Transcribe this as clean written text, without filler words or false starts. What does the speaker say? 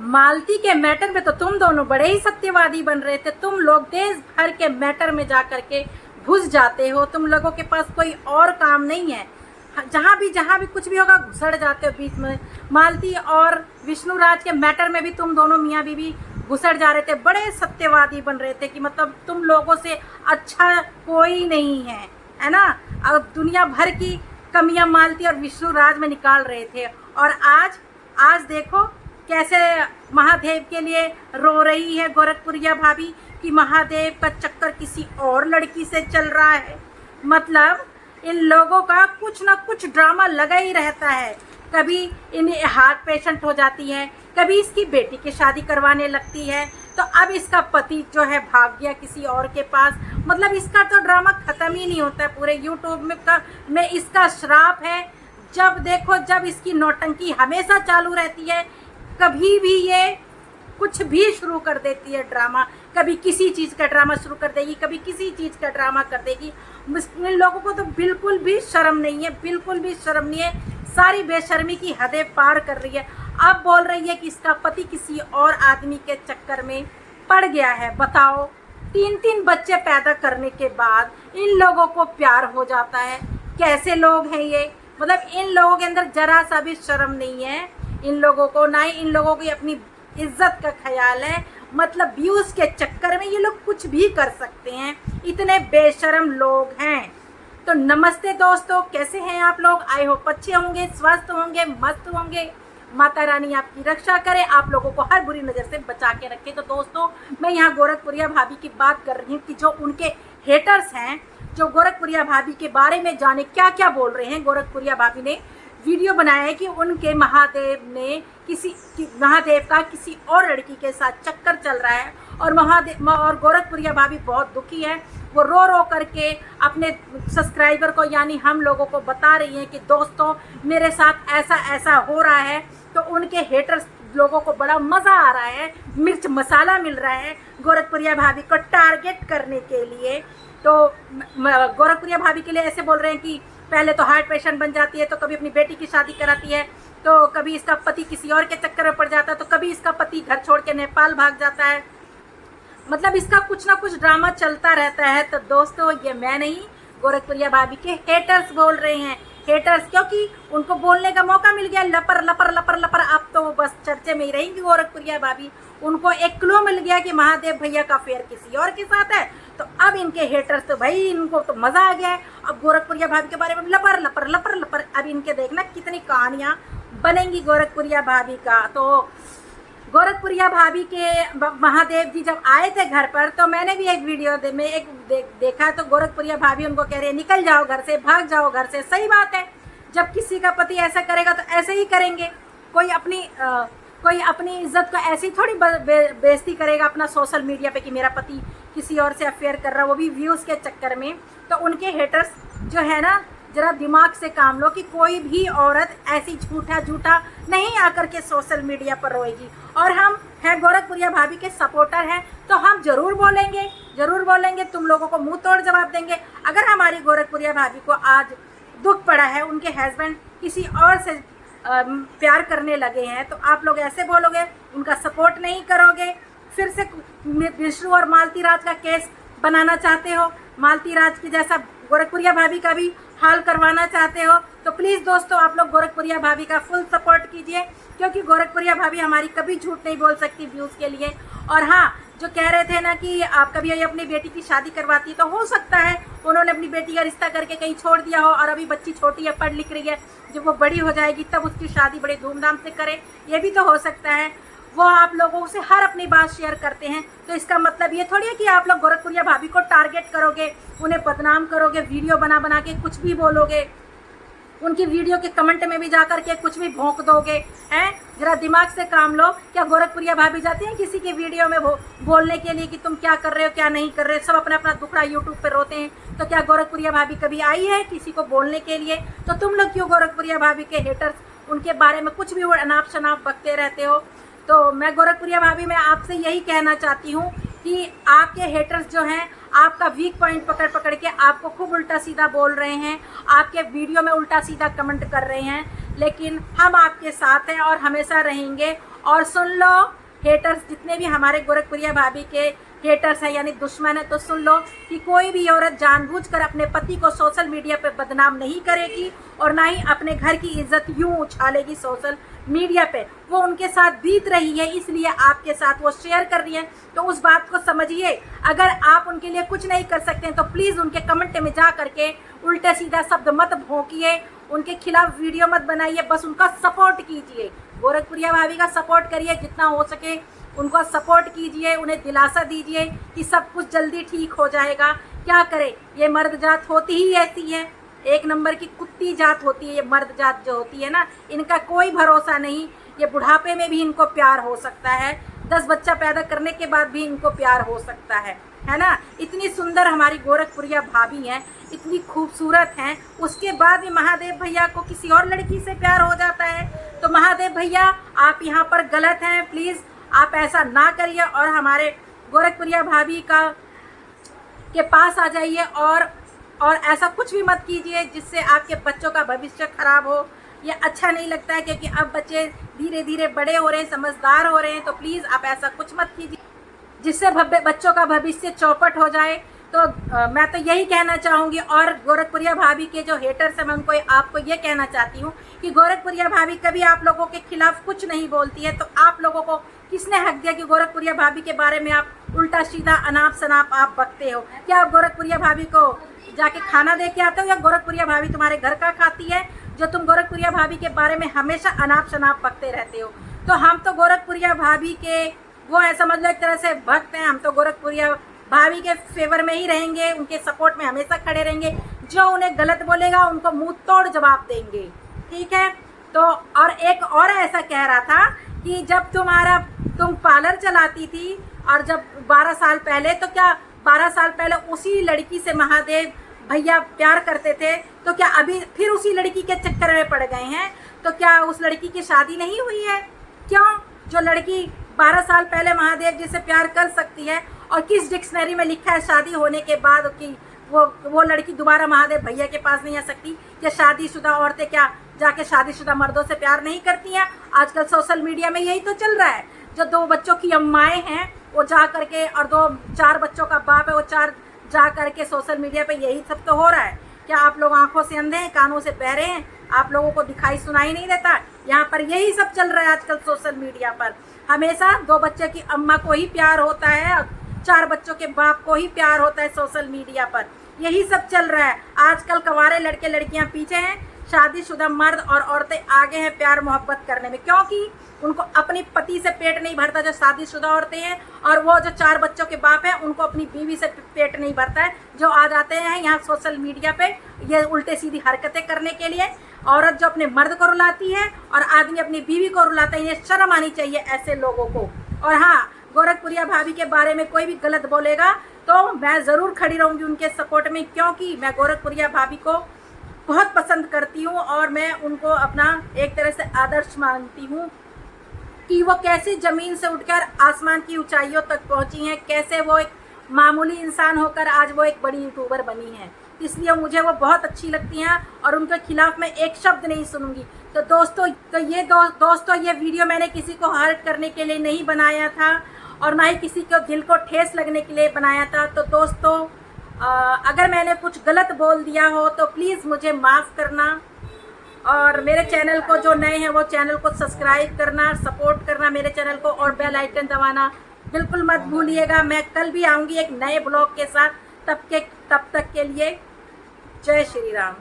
मालती के मैटर में तो तुम दोनों बड़े ही सत्यवादी बन रहे थे। तुम लोग देश भर के मैटर में जा करके घुस जाते हो। तुम लोगों के पास कोई और काम नहीं है, जहाँ भी कुछ भी होगा घुसड़ जाते हो बीच में। मालती और विष्णुराज के मैटर में भी तुम दोनों मियाँ बीवी घुसड़ जा रहे थे, बड़े सत्यवादी बन रहे थे कि मतलब तुम लोगों से अच्छा कोई नहीं है ना। अब दुनिया भर की कमियां मालती और विष्णुराज में निकाल रहे थे, और आज देखो कैसे महादेव के लिए रो रही है गोरखपुरिया भाभी कि महादेव का चक्कर किसी और लड़की से चल रहा है। मतलब इन लोगों का कुछ ना कुछ ड्रामा लगा ही रहता है। कभी इन्हें हार्ट पेशेंट हो जाती है, कभी इसकी बेटी की शादी करवाने लगती है, तो अब इसका पति जो है भाग गया किसी और के पास। मतलब इसका तो ड्रामा ख़त्म ही नहीं होता है। पूरे यूट्यूब में इसका श्राप है। जब देखो जब इसकी नौटंकी हमेशा चालू रहती है। कभी भी ये कुछ भी शुरू कर देती है ड्रामा, कभी किसी चीज़ का ड्रामा शुरू कर देगी, कभी किसी चीज़ का ड्रामा कर देगी। इन लोगों को तो बिल्कुल भी शर्म नहीं है, बिल्कुल भी शर्म नहीं है। सारी बेशर्मी की हदें पार कर रही है। अब बोल रही है कि इसका पति किसी और आदमी के चक्कर में पड़ गया है। बताओ, 3 बच्चे पैदा करने के बाद इन लोगों को प्यार हो जाता है। कैसे लोग हैं ये? मतलब इन लोगों के अंदर जरा सा भी शर्म नहीं है। इन लोगों को ना ही इन लोगों की अपनी इज्जत का ख्याल है। मतलब व्यूज़ के चक्कर में ये लोग कुछ भी कर सकते हैं, इतने बेशर्म लोग हैं। तो नमस्ते दोस्तों, कैसे हैं आप लोग? आई होप अच्छे होंगे, स्वस्थ होंगे, मस्त होंगे। माता रानी आपकी रक्षा करे, आप लोगों को हर बुरी नज़र से बचा के रखे। तो दोस्तों, मैं यहाँ गोरखपुरिया भाभी की बात कर रही हूँ कि जो उनके हेटर्स हैं, जो गोरखपुरिया भाभी के बारे में जाने क्या क्या बोल रहे हैं। गोरखपुरिया भाभी ने वीडियो बनाया है कि उनके महादेव का किसी और लड़की के साथ चक्कर चल रहा है, और गोरखपुरिया भाभी बहुत दुखी है। वो रो रो करके अपने सब्सक्राइबर को यानी हम लोगों को बता रही हैं कि दोस्तों मेरे साथ ऐसा ऐसा हो रहा है। तो उनके हेटर्स लोगों को बड़ा मज़ा आ रहा है, मिर्च मसाला मिल रहा है गोरखपुरिया भाभी को टारगेट करने के लिए। तो गोरखपुरिया भाभी के लिए ऐसे बोल रहे हैं कि पहले तो हार्ट पेशेंट बन जाती है, तो कभी अपनी बेटी की शादी कराती है, तो कभी इसका पति किसी और के चक्कर में पड़ जाता है, तो कभी इसका पति घर छोड़ के नेपाल भाग जाता है। मतलब इसका कुछ ना कुछ ड्रामा चलता रहता है। तो दोस्तों, ये मैं नहीं, गोरखपुरिया भाभी के हेटर्स बोल रहे हैं। हेटर्स क्योंकि उनको बोलने का मौका मिल गया। लपर लपर लपर लपर, अब तो वो बस चर्चे में ही रहेंगी गोरखपुरिया भाभी। उनको एक क्लू मिल गया कि महादेव भैया का अफेयर किसी और के साथ है, तो अब इनके हेटर्स तो भाई इनको तो मज़ा आ गया है। अब गोरखपुरिया भाभी के बारे में लपर लपर लपर लपर, अब इनके देखना कितनी कहानियाँ बनेंगी गोरखपुरिया भाभी का। तो गोरखपुरिया भाभी के महादेव जी जब आए थे घर पर, तो मैंने भी एक वीडियो देखा। तो गोरखपुरिया भाभी उनको कह रही है निकल जाओ घर से, भाग जाओ घर से। सही बात है, जब किसी का पति ऐसा करेगा तो ऐसे ही करेंगे। कोई अपनी इज्जत को ऐसी थोड़ी बेइज्जती करेगा अपना सोशल मीडिया पे कि मेरा पति किसी और से अफेयर कर रहा है, वो भी व्यूज़ के चक्कर में। तो उनके हेटर्स जो है ना, जरा दिमाग से काम लो कि कोई भी औरत ऐसी झूठा नहीं आकर के सोशल मीडिया पर रोएगी। और हम हैं गोरखपुरिया भाभी के सपोर्टर हैं, तो हम ज़रूर बोलेंगे, तुम लोगों को मुंह तोड़ जवाब देंगे। अगर हमारी गोरखपुरिया भाभी को आज दुख पड़ा है, उनके हस्बैंड किसी और से प्यार करने लगे हैं, तो आप लोग ऐसे बोलोगे, उनका सपोर्ट नहीं करोगे, फिर से विष्णु और मालती राज का केस बनाना चाहते हो, मालती राज की जैसा गोरखपुरिया भाभी का भी हाल करवाना चाहते हो, तो प्लीज़ दोस्तों आप लोग गोरखपुरिया भाभी का फुल सपोर्ट कीजिए, क्योंकि गोरखपुरिया भाभी हमारी कभी झूठ नहीं बोल सकती व्यूज़ के लिए। और हाँ, जो कह रहे थे ना कि आप कभी अपनी बेटी की शादी करवाती, तो हो सकता है उन्होंने अपनी बेटी का रिश्ता करके कहीं छोड़ दिया हो, और अभी बच्ची छोटी है, पढ़ लिख रही है, जब वो बड़ी हो जाएगी तब उसकी शादी बड़े धूमधाम से करें, ये भी तो हो सकता है। वो आप लोगों से हर अपनी बात शेयर करते हैं, तो इसका मतलब ये थोड़ी है कि आप लोग गोरखपुरिया भाभी को टारगेट करोगे, उन्हें बदनाम करोगे, वीडियो बना के कुछ भी बोलोगे, उनकी वीडियो के कमेंट में भी जाकर के कुछ भी भोंक दोगे। हैं, जरा दिमाग से काम लो। क्या गोरखपुरिया भाभी जाती हैं किसी के वीडियो में बोलने के लिए कि तुम क्या कर रहे हो, क्या नहीं कर रहे हो? सब अपना अपना दुखड़ा यूट्यूब पे रोते हैं। तो क्या गोरखपुरिया भाभी कभी आई है किसी को बोलने के लिए? तो तुम लोग क्यों गोरखपुरिया भाभी के हेटर्स उनके बारे में कुछ भी अनाप शनाप बकते रहते हो? तो मैं गोरखपुरिया भाभी में आपसे यही कहना चाहती हूँ कि आपके हेटर्स जो हैं, आपका वीक पॉइंट पकड़ पकड़ के आपको खूब उल्टा सीधा बोल रहे हैं, आपके वीडियो में उल्टा सीधा कमेंट कर रहे हैं, लेकिन हम आपके साथ हैं और हमेशा रहेंगे। और सुन लो हेटर्स, जितने भी हमारे गोरखपुरिया भाभी के हेटर्स हैं यानी दुश्मन है, तो सुन लो कि कोई भी औरत जानबूझकर अपने पति को सोशल मीडिया पे बदनाम नहीं करेगी और ना ही अपने घर की इज्जत यूं उछालेगी सोशल मीडिया पे। वो उनके साथ बीत रही है, इसलिए आपके साथ वो शेयर कर रही है, तो उस बात को समझिए। अगर आप उनके लिए कुछ नहीं कर सकते हैं तो प्लीज़ उनके कमेंट में जा करके उल्टे सीधा शब्द मत भोंकिए, उनके खिलाफ वीडियो मत बनाइए, बस उनका सपोर्ट कीजिए। गोरखपुरिया भाभी का सपोर्ट करिए, जितना हो सके उनको सपोर्ट कीजिए, उन्हें दिलासा दीजिए कि सब कुछ जल्दी ठीक हो जाएगा। क्या करे, ये मर्द जात होती ही ऐसी है, एक नंबर की कुत्ती जात होती है ये मर्द जात जो होती है ना, इनका कोई भरोसा नहीं। ये बुढ़ापे में भी इनको प्यार हो सकता है, 10 बच्चा पैदा करने के बाद भी इनको प्यार हो सकता है ना। इतनी सुंदर हमारी गोरखपुरिया भाभी हैं, इतनी खूबसूरत हैं, उसके बाद भी महादेव भैया को किसी और लड़की से प्यार हो जाता है। तो महादेव भैया आप यहाँ पर गलत हैं, प्लीज़ आप ऐसा ना करिए और हमारे गोरखपुरिया भाभी के पास आ जाइए और ऐसा कुछ भी मत कीजिए जिससे आपके बच्चों का भविष्य खराब हो। ये अच्छा नहीं लगता है, क्योंकि अब बच्चे धीरे धीरे बड़े हो रहे हैं, समझदार हो रहे हैं, तो प्लीज़ आप ऐसा कुछ मत कीजिए जिससे बच्चों का भविष्य चौपट हो जाए। तो मैं तो यही कहना चाहूँगी। और गोरखपुरिया भाभी के जो हेटर्स हैं, मैं उनको आपको ये कहना चाहती हूँ कि गोरखपुरिया भाभी कभी आप लोगों के खिलाफ कुछ नहीं बोलती है, तो आप लोगों को किसने हक दिया कि गोरखपुरिया भाभी के बारे में आप उल्टा सीधा अनाप शनाप आप बकते हो? क्या आप गोरखपुरिया भाभी को जाके खाना दे के आते हो, या गोरखपुरिया भाभी तुम्हारे घर का खाती है जो तुम गोरखपुरिया भाभी के बारे में हमेशा अनाप शनाप बकते रहते हो? तो हम तो गोरखपुरिया भाभी के वो है, समझ लो एक तरह से भक्त हैं। हम तो गोरखपुरिया भाभी के फेवर में ही रहेंगे, उनके सपोर्ट में हमेशा खड़े रहेंगे। जो उन्हें गलत बोलेगा उनको मुंह तोड़ जवाब देंगे, ठीक है। तो और एक और ऐसा कह रहा था कि जब तुम पार्लर चलाती थी और जब 12 साल पहले, तो क्या 12 साल पहले उसी लड़की से महादेव भैया प्यार करते थे, तो क्या अभी फिर उसी लड़की के चक्कर में पड़ गए हैं? तो क्या उस लड़की की शादी नहीं हुई है? क्यों? जो लड़की 12 साल पहले महादेव जी से प्यार कर सकती है, और किस डिक्शनरी में लिखा है शादी होने के बाद कि वो लड़की दोबारा महादेव भैया के पास नहीं आ सकती? क्या शादीशुदा औरतें क्या जाके शादीशुदा मर्दों से प्यार नहीं करती हैं? आजकल सोशल मीडिया में यही तो चल रहा है। जो 2 बच्चों की अम्माएँ हैं वो जा करके, और 4 बच्चों का बाप है वो 4 जा करके सोशल मीडिया पे यही सब तो हो रहा है। क्या आप लोग आंखों से अंधे हैं, कानों से बहरे हैं? आप लोगों को दिखाई सुनाई नहीं देता? यहाँ पर यही सब चल रहा है आजकल सोशल मीडिया पर। हमेशा 2 बच्चे की अम्मा को ही प्यार होता है और 4 बच्चों के बाप को ही प्यार होता है सोशल मीडिया पर। यही सब चल रहा है आजकल। कवारे लड़के लड़कियाँ पीछे हैं, शादीशुदा मर्द और औरतें आगे हैं प्यार मोहब्बत करने में, क्योंकि उनको अपनी पति से पेट नहीं भरता जो शादीशुदा औरतें हैं, और वो जो 4 बच्चों के बाप हैं उनको अपनी बीवी से पेट नहीं भरता है, जो आ जाते हैं यहाँ सोशल मीडिया पे ये उल्टे सीधी हरकतें करने के लिए। औरत जो अपने मर्द को रुलाती है और आदमी अपनी बीवी को रुलाता है, ये शर्म आनी चाहिए ऐसे लोगों को। और हाँ, गोरखपुरिया भाभी के बारे में कोई भी गलत बोलेगा तो मैं ज़रूर खड़ी रहूँगी उनके सपोर्ट में, क्योंकि मैं गोरखपुरिया भाभी को बहुत पसंद करती हूँ और मैं उनको अपना एक तरह से आदर्श मानती हूँ कि वो कैसे ज़मीन से उठकर आसमान की ऊंचाइयों तक पहुँची हैं, कैसे वो एक मामूली इंसान होकर आज वो एक बड़ी यूट्यूबर बनी हैं। इसलिए मुझे वो बहुत अच्छी लगती हैं और उनके खिलाफ मैं एक शब्द नहीं सुनूंगी। तो दोस्तों ये वीडियो मैंने किसी को हर्ट करने के लिए नहीं बनाया था और ना ही किसी को दिल को ठेस लगने के लिए बनाया था। तो दोस्तों अगर मैंने कुछ गलत बोल दिया हो तो प्लीज़ मुझे माफ़ करना, और मेरे चैनल को जो नए हैं वो चैनल को सब्सक्राइब करना, सपोर्ट करना मेरे चैनल को, और बेल आइकन दबाना बिल्कुल मत भूलिएगा। मैं कल भी आऊँगी एक नए ब्लॉग के साथ। तब तक के लिए जय श्री राम।